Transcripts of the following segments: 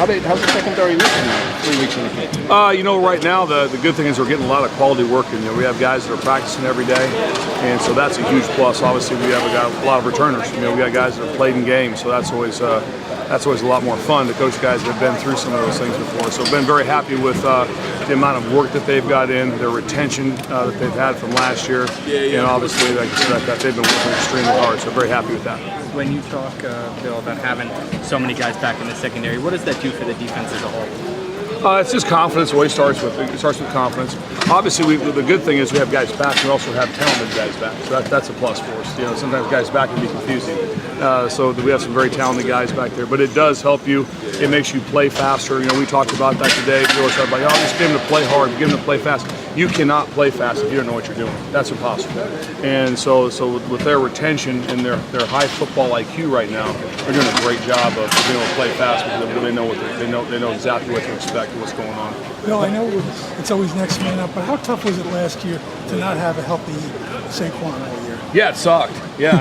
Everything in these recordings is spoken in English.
How's the secondary looking now, 3 weeks in the game? Right now the good thing is we're getting a lot of quality work, and we have guys that are practicing every day, and so that's a huge plus. Obviously, we have a lot of returners. We got guys that have played in games, so that's always a lot more fun to coach guys that have been through some of those things before. So I've been very happy with the amount of work that they've got in, their retention that they've had from last year, and obviously, like I said, that they've been working extremely hard. So very happy with that. When you talk, Bill, about having so many guys back in the secondary, what does that do for the defense as a whole? It's just confidence. It starts with confidence. Obviously, the good thing is we have guys back. We also have talented guys back, so that's a plus for us. Sometimes guys back can be confusing. So we have some very talented guys back there, but it does help you. It makes you play faster. We talked about that today. We always talk about, just get them to play hard, get them to play fast. You cannot play fast if you don't know what you're doing. That's impossible. And so with their retention and their high football IQ right now, they're doing a great job of being able to play fast because they know exactly what to expect and what's going on. Bill, I know it's always next man up, but how tough was it last year to not have a healthy Saquon all year? Yeah, it sucked. It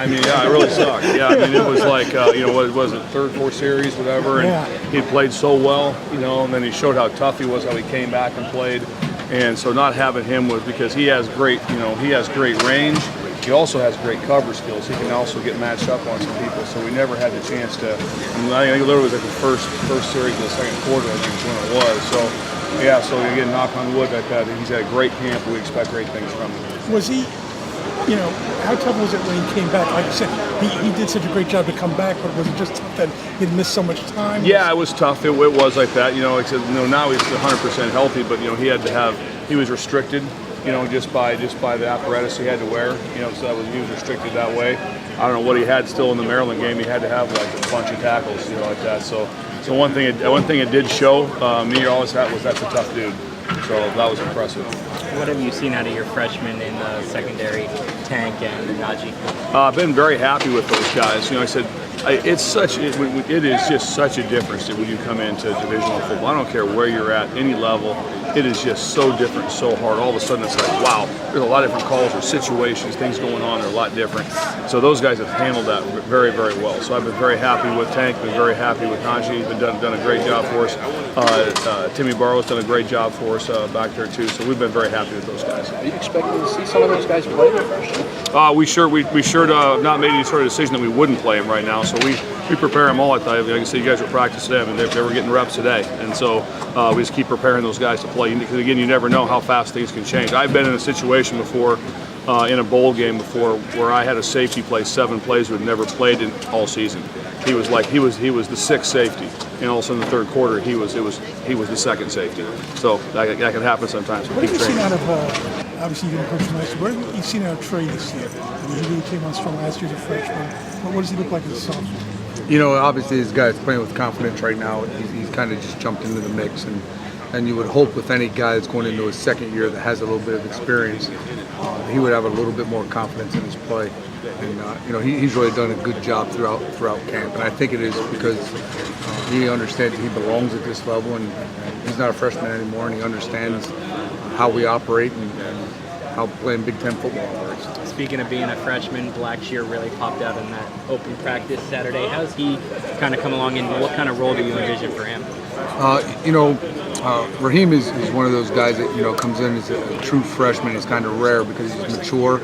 really sucked. It was like, what was it, third, fourth series, whatever, and he played so well, and then he showed how tough he was, how he came back and played, and so not having him was because he has great range. He also has great cover skills. He can also get matched up on some people, so we never had the chance to. I think it literally was like the first series of the second quarter, I think is when it was. So again, knock on wood, that he's had a great camp. We expect great things from him. Was he? How tough was it when he came back? Like you said, he did such a great job to come back, but was it just tough that he'd missed so much time? Yeah, it was tough. It was like that. Except now he's 100% healthy, but he was restricted. Just by the apparatus he had to wear. So he was restricted that way. I don't know what he had still in the Maryland game. He had to have like a bunch of tackles, like that. So one thing it did show me always had was that's a tough dude. So that was impressive. What have you seen out of your freshmen in the secondary, Tank and Najee? I've been very happy with those guys. I said it is just such a difference when you come into divisional football. I don't care where you're at, any level. It is just so different, so hard. All of a sudden, it's like, wow, there's a lot of different calls or situations, things going on. They're a lot different. So those guys have handled that very, very well. So I've been very happy with Tank, been very happy with Najee. He's done a great job for us. Timmy Barrow's done a great job for us back there too. So we've been very happy with those guys. Are you expecting to see some of those guys play the first year? We sure have not made any sort of decision that we wouldn't play them right now. So we prepare them all. Like I said, you guys were practicing them, and they were getting reps today. And so we just keep preparing those guys to play. Because again, you never know how fast things can change. I've been in a situation before, in a bowl game before, where I had a safety play 7 plays who had never played in all season. He was the sixth safety, and all of a sudden in the third quarter he was the second safety. So that can happen sometimes. What have you seen out of? Obviously, you didn't coach him last year. What have you seen out of Trey this year? He really came on strong last year as a freshman. What does he look like as a sophomore? Obviously this guy's playing with confidence right now. He's kind of just jumped into the mix, and you would hope with any guy that's going into his second year that has a little bit of experience, he would have a little bit more confidence in his play. And he's really done a good job throughout camp, and I think it is because he understands he belongs at this level, and he's not a freshman anymore, and he understands how we operate and how playing Big Ten football works. Speaking of being a freshman, Blackshear really popped out in that open practice Saturday. How's he kind of come along, and what kind of role do you envision for him? Raheem is one of those guys that comes in as a true freshman. He's kind of rare because he's mature.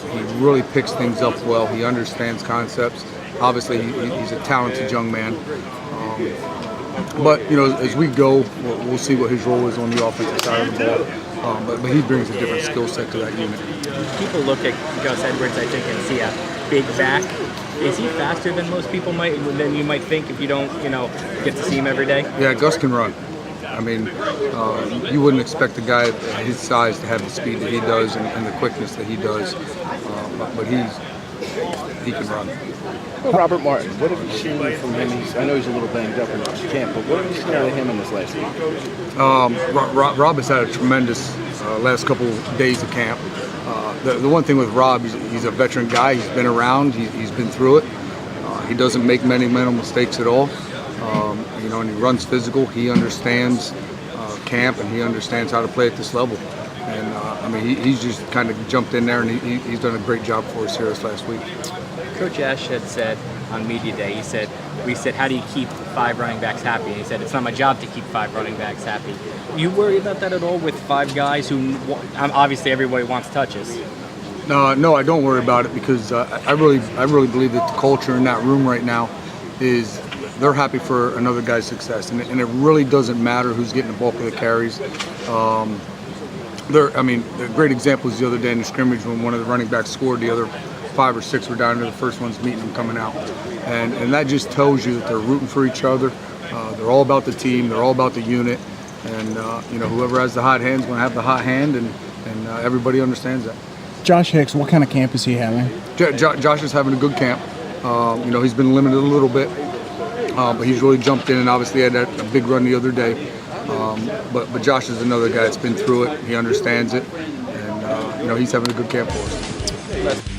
He really picks things up well. He understands concepts. Obviously, he's a talented young man. But as we go, we'll see what his role is on the offensive side of the ball. But he brings a different skill set to that unit. People look at Gus Edwards, I think, and see a big back. Is he faster than most people than you might think if you don't, get to see him every day? Yeah, Gus can run. I mean, you wouldn't expect a guy his size to have the speed that he does and the quickness that he does, but he can run. Well, Robert Martin, what have you seen from him? I know he's a little banged up in camp, but what have you seen out of him in this last week? Rob has had a tremendous last couple of days of camp. The one thing with Rob, he's a veteran guy. He's been around. He's been through it. He doesn't make many mental mistakes at all. And he runs physical. He understands camp, and he understands how to play at this level. And he's just kind of jumped in there, and he's done a great job for us here this last week. Coach Ash had said on media day. He said, we said, how do you keep 5 running backs happy? And he said, it's not my job to keep 5 running backs happy. You worry about that at all with 5 guys who, obviously everybody wants touches? No, I don't worry about it because I really believe that the culture in that room right now is they're happy for another guy's success, and it really doesn't matter who's getting the bulk of the carries. The great example is the other day in the scrimmage when one of the running backs scored, the other 5 or 6 were down to the first ones meeting them coming out, and that just tells you that they're rooting for each other. They're all about the team, they're all about the unit, and whoever has the hot hand's going to have the hot hand, and everybody understands that. Josh Hicks, what kind of camp is he having? Josh is having a good camp. He's been limited a little bit, but he's really jumped in and obviously had a big run the other day. But Josh is another guy that's been through it. He understands it, and he's having a good camp for us.